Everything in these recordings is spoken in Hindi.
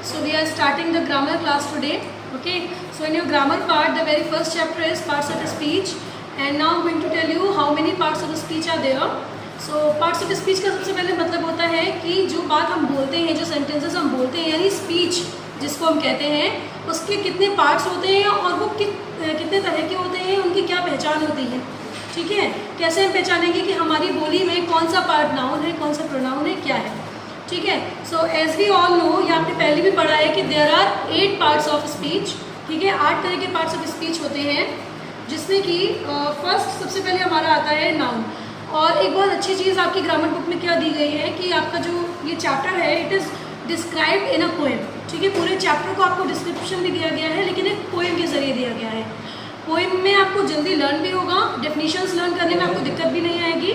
So we are starting the grammar class today. Okay. So in your grammar part, the very first chapter is parts of speech, and now I'm going to tell you how many parts of speech are there. So parts of speech का सबसे पहले मतलब होता है कि जो बात हम बोलते हैं, जो सेंटेंसेस हम बोलते हैं, यानी स्पीच जिसको हम कहते हैं, उसके कितने पार्ट्स होते हैं और वो कितने तरह के होते हैं, उनकी क्या पहचान होती है. ठीक है. कैसे हम पहचानेंगे कि हमारी बोली में कौन सा पार्ट नाउन है, कौन सा प्रोनाउन है, क्या है. ठीक है. So as we all know, ये आपने पहले भी पढ़ा है कि there are 8 parts of speech. ठीक है. 8 तरह के पार्ट्स ऑफ स्पीच होते हैं, जिसमें कि फर्स्ट सबसे पहले हमारा आता है नाउन. और एक बहुत अच्छी चीज़ आपकी ग्रामर बुक में क्या दी गई है कि आपका जो ये चैप्टर है, it is described in a poem. ठीक है. पूरे चैप्टर को आपको डिस्क्रिप्शन भी दिया गया है, लेकिन एक पोएम के ज़रिए दिया गया है. पोएम में आपको जल्दी लर्न भी होगा, डेफिनेशंस लर्न करने में आपको दिक्कत भी नहीं आएगी,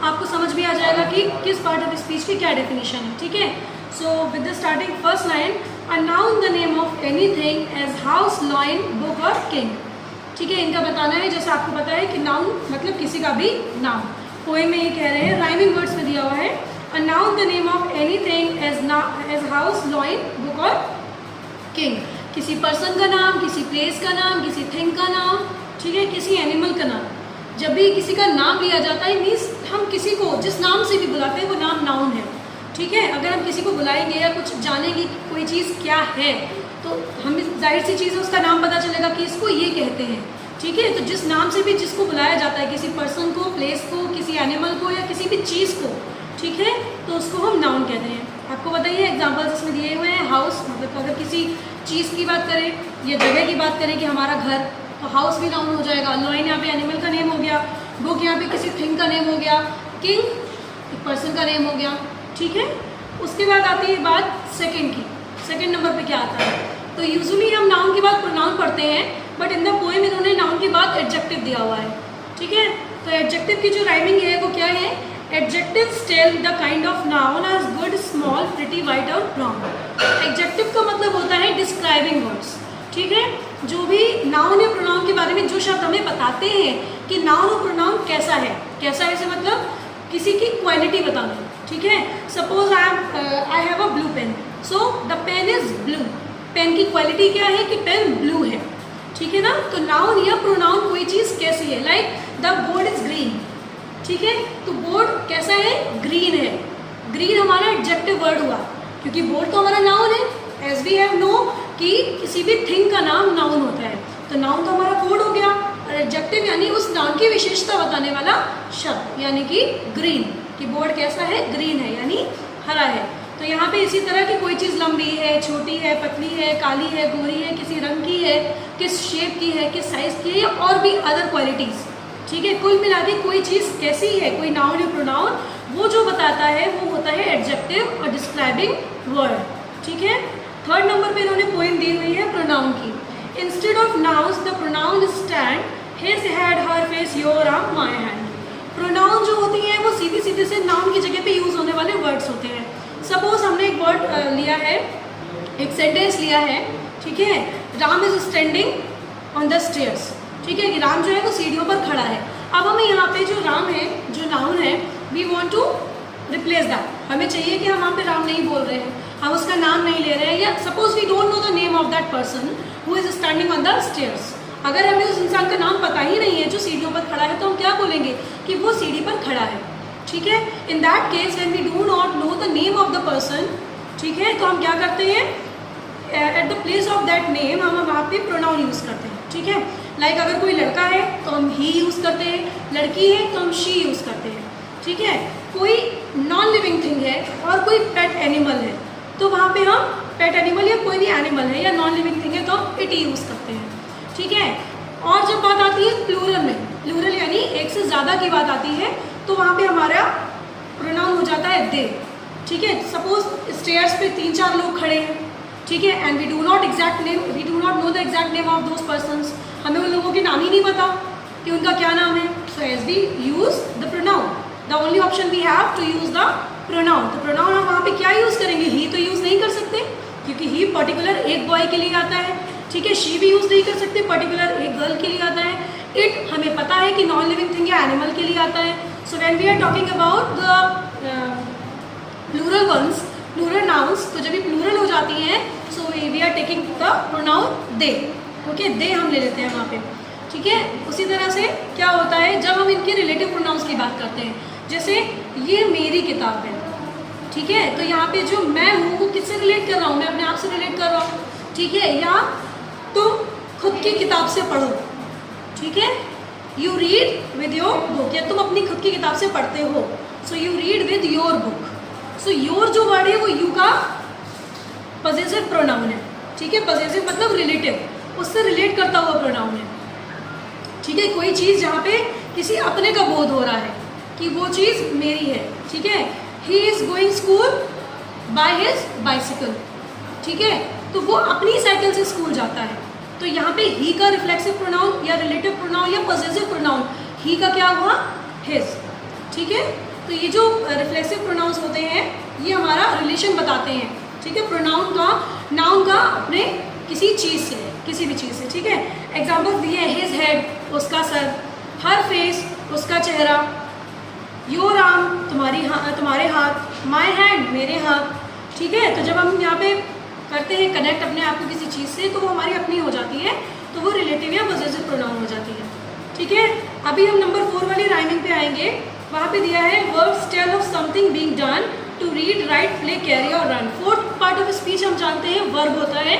आपको समझ भी आ जाएगा कि किस पार्ट ऑफ स्पीच की क्या डेफिनेशन है. ठीक है. So with the starting first line, a noun the name of anything as house, lion, book और किंग. ठीक है. इनका बताना है, जैसे आपको पता है कि नाउन मतलब किसी का भी नाम. पोएम में ये कह रहे हैं, राइमिंग वर्ड्स में दिया हुआ है, a noun the name of anything as house, lion, book और किंग. किसी पर्सन का नाम, किसी प्लेस का नाम, किसी थिंग का नाम. ठीक है. किसी एनिमल का नाम. जब भी किसी का नाम लिया जाता है, मीन्स हम किसी को जिस नाम से भी बुलाते हैं वो नाम नाउन है. ठीक है. अगर हम किसी को बुलाएंगे या कुछ जानेंगे कि कोई चीज़ क्या है, तो हमें जाहिर सी चीज़ है उसका नाम पता चलेगा कि इसको ये कहते हैं. ठीक है. तो जिस नाम से भी जिसको बुलाया जाता है, किसी पर्सन को, प्लेस को, किसी एनिमल को या किसी भी चीज़ को, ठीक है, तो उसको हम नाउन कहते हैं. आपको बताइए एग्जाम्पल्स इसमें दिए हुए हैं. हाउस मतलब अगर किसी चीज़ की बात करें या जगह की बात करें कि हमारा घर, तो हाउस भी नाउन हो जाएगा. लॉइन यहाँ पे एनिमल का नेम हो गया. बुक यहाँ पे किसी थिंग का नेम हो गया. किंग एक पर्सन का नेम हो गया. ठीक है. उसके बाद आती है बात सेकंड की. सेकंड नंबर पे क्या आता है, तो यूजुअली हम नाउन के बाद प्रोनाउन पढ़ते हैं, बट इन द पोएम इन्होंने नाउन के बाद एडजेक्टिव दिया हुआ है. ठीक है. तो एडजेक्टिव की जो राइमिंग है वो क्या है, adjectives tell the kind of noun as good, small, pretty, white और ब्राउन. एडजेक्टिव का मतलब होता है डिस्क्राइबिंग वर्ड्स. ठीक है. जो भी नाउन या प्रोनाउन के बारे में जो शब्द हमें बताते हैं कि नाउन और प्रोनाउन कैसा है. कैसा है से मतलब किसी की क्वालिटी बताना. ठीक है. Suppose I have a blue pen, so the pen is blue. Pen की क्वालिटी क्या है कि पेन ब्लू है. ठीक है ना. तो नाउन या प्रोनाउन कोई चीज़ कैसी है, like the board is green. ठीक है. तो बोर्ड कैसा है, ग्रीन है. ग्रीन हमारा एडजेक्टिव वर्ड हुआ, क्योंकि बोर्ड तो हमारा नाउन है. एज वी हैव नो कि किसी भी थिंग का नाम नाउन होता है, तो नाउन तो हमारा बोर्ड हो गया, और एडजेक्टिव यानी उस नाउन की विशेषता बताने वाला शब्द, यानी कि ग्रीन. कि बोर्ड कैसा है, ग्रीन है, यानी हरा है. तो यहाँ पे इसी तरह की कोई चीज़ लंबी है, छोटी है, पतली है, काली है, गोरी है, किसी रंग की है, किस शेप की है, किस साइज़ की है, और भी अदर क्वालिटीज़. ठीक है. कुल मिला के कोई चीज़ कैसी है, कोई नाउन या प्रोनाउन, वो जो बताता है वो होता है एडजेक्टिव और डिस्क्राइबिंग वर्ड. ठीक है. थर्ड नंबर पे इन्होंने पोएम दी हुई है प्रोनाउन की. Instead of nouns the pronoun stand, his head, her face, your arm, my hand. Pronoun जो होती हैं वो सीधे सीधे से नाउन की जगह पे यूज़ होने वाले वर्ड्स होते हैं. सपोज हमने एक वर्ड लिया है, एक सेंटेंस लिया है. ठीक है. Ram is standing on the stairs. ठीक है. कि राम जो है वो सीढ़ियों पर खड़ा है. अब हमें यहाँ पे जो राम है, जो नाउन है, we want to replace that. हमें चाहिए कि हम वहाँ पे राम नहीं बोल रहे हैं, हम उसका नाम नहीं ले रहे हैं, या suppose we don't know the name of that person who is standing on the stairs. अगर हमें उस इंसान का नाम पता ही नहीं है जो सीढ़ियों पर खड़ा है, तो हम क्या बोलेंगे कि वो सीढ़ी पर खड़ा है. ठीक है. In that case when we do not know the name of the person, ठीक है, तो हम क्या करते हैं, at the place of that name हम वहाँ पे प्रोनाउन यूज़ करते हैं. ठीक है. लाइक अगर कोई लड़का है तो हम ही यूज़ करते हैं, लड़की है तो हम शी यूज़ करते हैं. ठीक है. कोई नॉन लिविंग थिंग है और कोई पेट एनिमल है, तो वहाँ पे हम पेट एनिमल या कोई भी एनिमल है या नॉन लिविंग थिंग है तो हम इट यूज़ करते हैं. ठीक है. और जब बात आती है प्लूरल में, प्लूरल यानी एक से ज़्यादा की बात आती है, तो वहाँ पे हमारा प्रोनाउन हो जाता है दे. ठीक है. सपोज स्टेयर्स पे 3-4 लोग खड़े हैं. ठीक है. And we do not know the exact name of those persons. हमें उन लोगों के नाम ही नहीं पता कि उनका क्या नाम है. So as we use the pronoun, the only option we have to use the pronoun. तो प्रोनाउन हम वहाँ पे क्या यूज़ करेंगे, ही तो यूज़ नहीं कर सकते, क्योंकि ही पर्टिकुलर एक बॉय के लिए आता है. ठीक है. शी भी यूज़ नहीं कर सकते, पर्टिकुलर एक गर्ल के लिए आता है. इट हमें पता है कि नॉन लिविंग थिंग या एनिमल के लिए आता है. So when we are talking about the plural ones, plural nouns, तो जब ये प्लूरल हो जाती हैं, so are taking the pronoun they, okay, they हम ले लेते हैं वहाँ पे, ठीक है। उसी तरह से क्या होता है जब हम इनके रिलेटिव प्रोनाउंस की बात करते हैं, जैसे ये मेरी किताब है, ठीक है, तो यहाँ पे जो मैं हूँ वो किससे रिलेट कर रहा हूँ, मैं अपने आप से रिलेट कर रहा हूँ, ठीक है। या तुम खुद की किताब से पढ़ो, ठीक है, you read with your book, या तुम अपनी खुद की किताब से पढ़ते हो, so you read with your book. So your जो वर्ड है वो यू का पजेसिव प्रोनाउन है, ठीक है, पजेसिव मतलब रिलेटिव, उससे रिलेट करता हुआ प्रोनाउन है, ठीक है। कोई चीज़ जहाँ पे किसी अपने का बोध हो रहा है कि वो चीज़ मेरी है, ठीक है। He is going school by his bicycle, ठीक है, तो वो अपनी साइकिल से स्कूल जाता है, तो यहाँ पे ही का रिफ्लेक्सिव प्रोनाउन या रिलेटिव प्रोनाउन या पजेसिव प्रोनाउन, ही का क्या हुआ, हिज, ठीक है। तो ये जो रिफ्लेक्सिव प्रोनाउंस होते हैं ये हमारा रिलेशन बताते हैं, ठीक है, प्रोनाउन का नाउन का अपने किसी चीज़ से, किसी भी चीज़ से, ठीक है। एग्जाम्पल दिए हैं, हिज हेड उसका सर, हर फेस उसका चेहरा, योर आर्म तुम्हारे हाथ, माई हैंड मेरे हाथ, ठीक है। तो जब हम यहाँ पे करते हैं कनेक्ट अपने आप को किसी चीज़ से तो वो हमारी अपनी हो जाती है, तो वो रिलेटिव या पजेसिव प्रोनाउन हो जाती है, ठीक है। अभी हम नंबर 4 वाली राइमिंग पे आएंगे, वहाँ पे दिया है verbs tell of something being done, to read, write, play, carry और run. Fourth part of speech हम जानते हैं वर्ब होता है,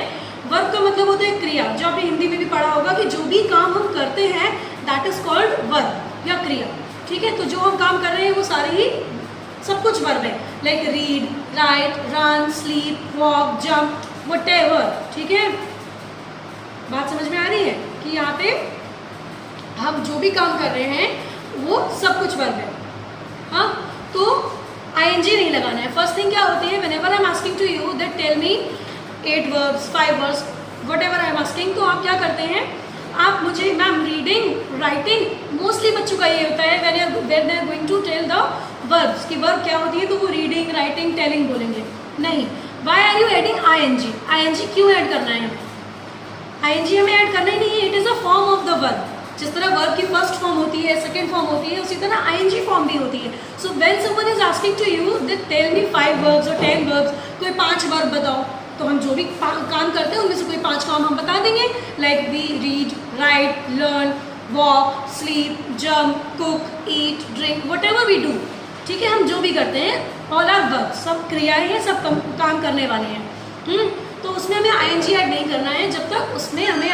वर्ब का मतलब होता है क्रिया, जो आपने हिंदी में भी पढ़ा होगा कि जो भी काम हम करते हैं दैट इज कॉल्ड वर्ब या क्रिया, ठीक है। तो जो हम काम कर रहे हैं वो सारे ही सब कुछ वर्ब है, like read, right, run, sleep, walk, jump, whatever, ठीक है। बात समझ में आ रही है कि यहाँ पे हम जो भी काम कर रहे हैं वो सब कुछ वर्ब है, हाँ। तो ing नहीं लगाना है। फर्स्ट थिंग क्या होती है, whenever I am asking to you that tell me 8 verbs, 5 verbs, whatever I am asking, तो आप क्या करते हैं, आप मुझे मैम रीडिंग, राइटिंग, मोस्टली बच्चों का ये होता है when they are going to tell the verbs की वर्ब क्या होती है, तो वो रीडिंग, राइटिंग, टेलिंग बोलेंगे, नहीं। Why are you adding ing क्यों ऐड करना है हमें, ing हमें ऐड करना ही नहीं है, it is a form of the verb. जिस तरह वर्ब की फर्स्ट फॉर्म होती है, सेकंड फॉर्म होती है, उसी तरह ing फॉर्म भी होती है। So when someone is asking to you that tell me 5 verbs और 10 वर्ब्स, कोई 5 वर्ब बताओ, तो हम जो भी काम करते हैं उनमें से कोई 5 काम हम बता देंगे, like we read, write, learn, walk, sleep, jump, cook, eat, drink, whatever we do, ठीक है। हम जो भी करते हैं ऑल आर वर्ब, सब क्रियाएं हैं, सब काम करने वाले हैं, तो उसमें हमें ing ऐड नहीं करना है जब तक उसमें हमें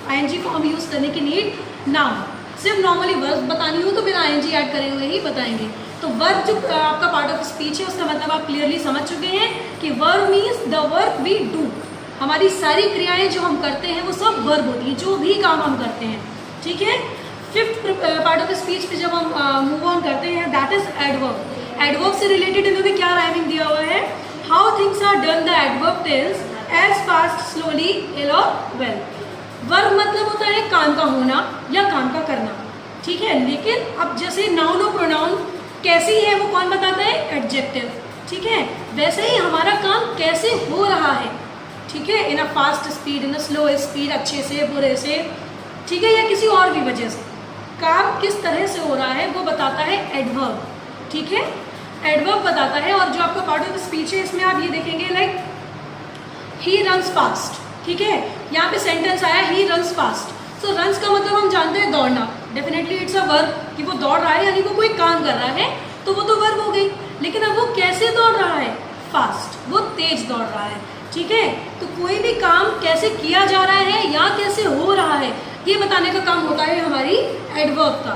ing फॉर्म यूज़ करने की नीड ना हो। सिर्फ नॉर्मली वर्ब बतानी हो तो बिना ing ऐड करे हुए ही बताएंगे। तो वर्ब जो आपका पार्ट ऑफ स्पीच है उसका मतलब आप क्लियरली समझ चुके हैं कि verb means the work we do, हमारी सारी क्रियाएं जो हम करते हैं वो सब वर्ब होती हैं, जो भी काम हम करते हैं, ठीक है। फिफ्थ पार्ट ऑफ स्पीच पे जब हम मूव ऑन करते हैं दैट इज एडवर्ब। एडवर्ब से रिलेटेड इन्होंने क्या राइमिंग दिया हुआ है, how things are done the adverb tells as fast, slowly, ill और वेल। वर्ब मतलब होता है काम का होना या काम का करना, ठीक है। लेकिन अब जैसे नाउन और प्रोनाउन कैसी है वो कौन बताता है, एडजेक्टिव, ठीक है। वैसे ही हमारा काम कैसे हो रहा है, ठीक है, in a fast speed, in a slow speed, अच्छे से, बुरे से, ठीक है, या किसी और भी वजह से काम किस तरह से हो रहा है वो बताता है एडवर्ब, ठीक है। एडवर्ब बताता है। और जो आपका पार्ट ऑफ स्पीच है इसमें आप ये देखेंगे लाइक ही रन्स फास्ट, ठीक है। यहाँ पे सेंटेंस आया he runs fast, so runs का मतलब हम जानते हैं दौड़ना, डेफिनेटली इट्स अ वर्ब कि वो दौड़ रहा है, यानी वो कोई काम कर रहा है तो वो तो वर्ब हो गई। लेकिन अब वो कैसे दौड़ रहा है, फास्ट, वो तेज दौड़ रहा है, ठीक है। तो कोई भी काम कैसे किया जा रहा है या कैसे हो रहा है ये बताने का काम होता है हमारी एडवर्ब का,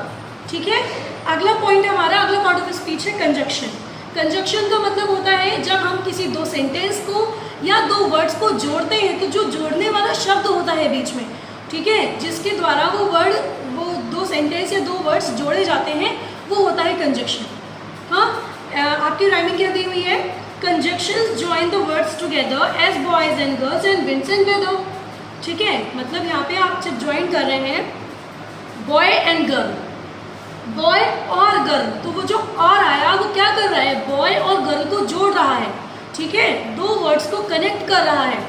ठीक है। अगला पॉइंट हमारा, अगला पार्ट ऑफ स्पीच है कंजक्शन। कंजक्शन का मतलब होता है जब हम किसी 2 सेंटेंस को या 2 वर्ड्स को जोड़ते हैं तो जो जोड़ने वाला शब्द होता है बीच में, ठीक है, जिसके द्वारा वो 2 सेंटेंस या 2 वर्ड्स जोड़े जाते हैं वो होता है कंजक्शन। हाँ, आपकी राइमिंग क्या दी हुई है, conjunctions join the words together as boys and girls and winds and weather, ठीक है। मतलब यहाँ पे आप जब ज्वाइन कर रहे हैं बॉय एंड गर्ल, बॉय और गर्ल, तो वो जो और आया वो क्या कर रहा है, बॉय और गर्ल को जोड़ रहा है, ठीक है, 2 वर्ड्स को कनेक्ट कर रहा है,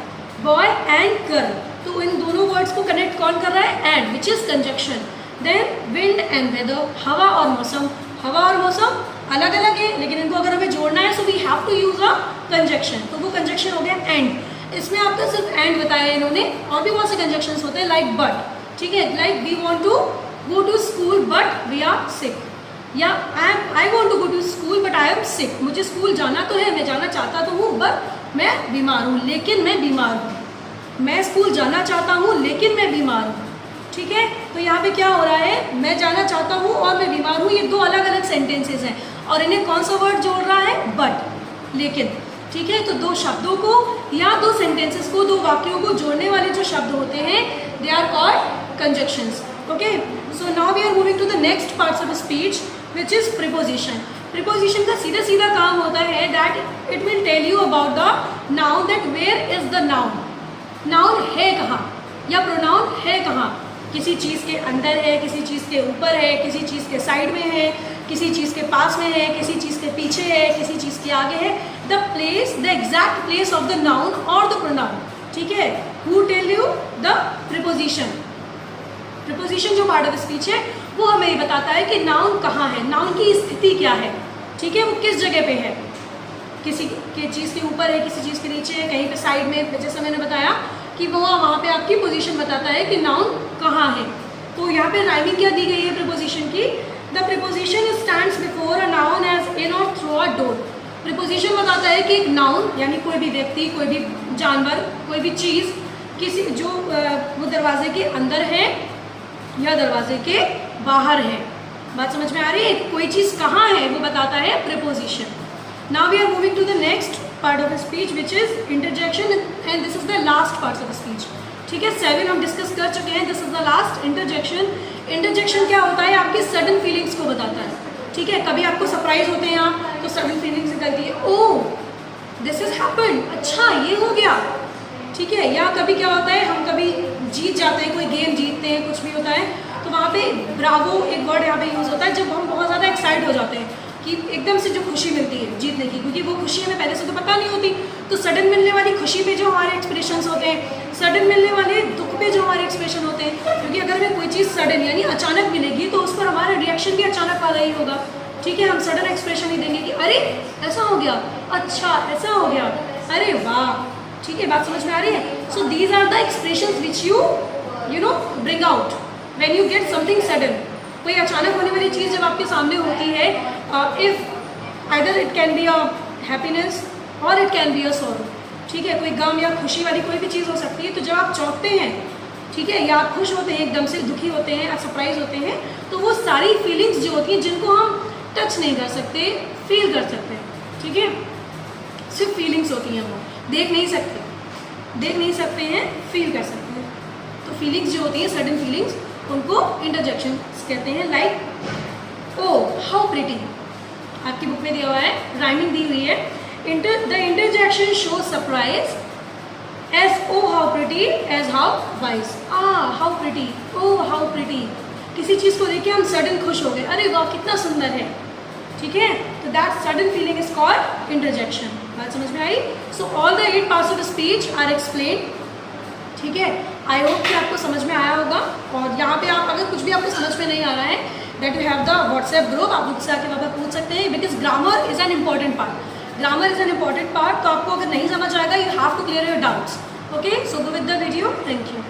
बॉय एंड गर्ल। तो इन दोनों वर्ड्स को कनेक्ट कौन कर रहा है, and, which is conjunction. Then wind and weather, हवा और मौसम, हवा और मौसम अलग अलग है लेकिन इनको अगर हमें जोड़ना है so we have to use a conjunction, तो वो कंजक्शन हो गया एंड। इसमें आपका सिर्फ एंड बताया है इन्होंने, और भी बहुत से कंजक्शंस होते हैं लाइक बट, ठीक है, like we want to go to school but we are sick, या I want to go to school but I am sick, मुझे स्कूल जाना तो है, मैं जाना चाहता तो हूँ, बट मैं बीमार हूँ, लेकिन मैं बीमार हूँ, मैं स्कूल जाना चाहता हूँ लेकिन मैं बीमार हूँ, ठीक है। तो यहाँ पे क्या हो रहा है, मैं जाना चाहता हूँ और मैं बीमार हूँ, ये दो अलग अलग सेंटेंसेस हैं, और इन्हें कौन सा वर्ड जोड़ रहा है, बट, लेकिन, ठीक है। तो दो शब्दों को या दो सेंटेंसेस को, दो वाक्यों को जोड़ने वाले जो शब्द होते हैं, they are called conjunctions, okay. So now we are moving to the next parts of speech which is preposition. Preposition का सीधा सीधा काम होता है that it will tell you about the noun, that where is the noun, noun है कहाँ या प्रोनाउन है कहाँ, किसी चीज़ के अंदर है, किसी चीज़ के ऊपर है, किसी चीज़ के साइड में है, किसी चीज़ के पास में है, किसी चीज़ के पीछे है, किसी चीज़ के आगे है, the place, the exact place of the noun और द प्रोनाउन, ठीक है। Who tell you, the preposition. Preposition जो पार्ट ऑफ स्पीच है वो हमें ये बताता है कि नाउन कहाँ है, नाउन की स्थिति क्या है, ठीक है, वो किस जगह पे है, किसी के चीज़ के ऊपर है, किसी चीज़ के नीचे है, कहीं पे साइड में, जैसा मैंने बताया कि वो वहाँ पे आपकी पोजीशन बताता है कि नाउन कहाँ है। तो यहाँ पे राइमिंग क्या दी गई है प्रीपोजिशन की, the preposition stands before a noun as in और थ्रू अ डोर। प्रीपोजिशन बताता है कि एक नाउन यानी कोई भी व्यक्ति, कोई भी जानवर, कोई भी चीज़, किसी जो वो दरवाजे के अंदर है या दरवाजे के बाहर है। बात समझ में आ रही है, कोई चीज़ कहाँ है वो बताता है preposition. Now we are moving to the next part of speech which is interjection, and this is the last part of speech, ठीक है। 7 हम डिस्कस कर चुके हैं, this is the last, interjection. Interjection क्या होता है, आपकी सडन फीलिंग्स को बताता है, ठीक है। कभी आपको सरप्राइज होते हैं यहाँ तो सडन फीलिंग्स निकलती है, ओह दिस इज हैपेंड, अच्छा ये हो गया, ठीक है। या कभी क्या होता है, हम कभी जीत जाते हैं, कोई गेम जीतते हैं, कुछ भी होता है, तो वहाँ पे ब्रावो एक वर्ड यहाँ पे यूज़ होता है जब हम बहुत ज़्यादा एक्साइट हो जाते हैं कि एकदम से जो खुशी मिलती है जीतने की, क्योंकि वो खुशी हमें पहले से तो पता नहीं होती, तो सडन मिलने वाली खुशी पे जो हमारे एक्सप्रेशंस होते हैं, सडन मिलने वाले दुख पे जो हमारे एक्सप्रेशन होते हैं, क्योंकि अगर हमें कोई चीज़ सडन यानी अचानक मिलेगी तो उस पर हमारा रिएक्शन भी अचानक वाला ही होगा, ठीक है। हम सडन एक्सप्रेशन ही देंगे कि अरे ऐसा हो गया, अच्छा ऐसा हो गया, अरे वाह, ठीक है। बात समझ में आ रही है। So these are the expressions which you know bring out when you get something sudden. कोई अचानक होने वाली चीज़ जब आपके सामने होती है, if either it can be a happiness or it can be a sorrow, ठीक है, कोई गम या खुशी वाली कोई भी चीज़ हो सकती है। तो जब आप चौंकते हैं, ठीक है, या आप खुश होते हैं, एकदम से दुखी होते हैं, आप सरप्राइज होते हैं, तो वो सारी फीलिंग्स जो होती हैं जिनको हम टच नहीं कर सकते, फील कर सकते हैं, ठीक है। सिर्फ फीलिंग्स होती हैं, वो देख नहीं सकते हैं, फील कर सकते हैं। तो फीलिंग्स जो होती हैं, सडन फीलिंग्स, उनको इंटरजेक्शन कहते हैं। लाइक ओ हाउ प्रिटी, आपकी बुक में दिया हुआ है, राइमिंग दी हुई है, the interjection show surprise as oh how pretty as how wise, how pretty, oh how pretty, किसी चीज़ को देख के हम सडन खुश हो गए, अरे वाह कितना सुंदर है, ठीक है। तो that sudden feeling is called interjection. बात समझ में आई। So all the 8 parts of speech are explain, ठीक है। आई होप कि आपको समझ में आया होगा। और यहाँ पे आप अगर कुछ भी आपको समझ में नहीं आ रहा है, that you have the WhatsApp group, आप मुझसे आके वहाँ पर पूछ सकते हैं, because grammar is an important part, grammar is an important part. तो आपको अगर नहीं समझ आएगा, you have to clear your doubts, okay. So go with the video, thank you.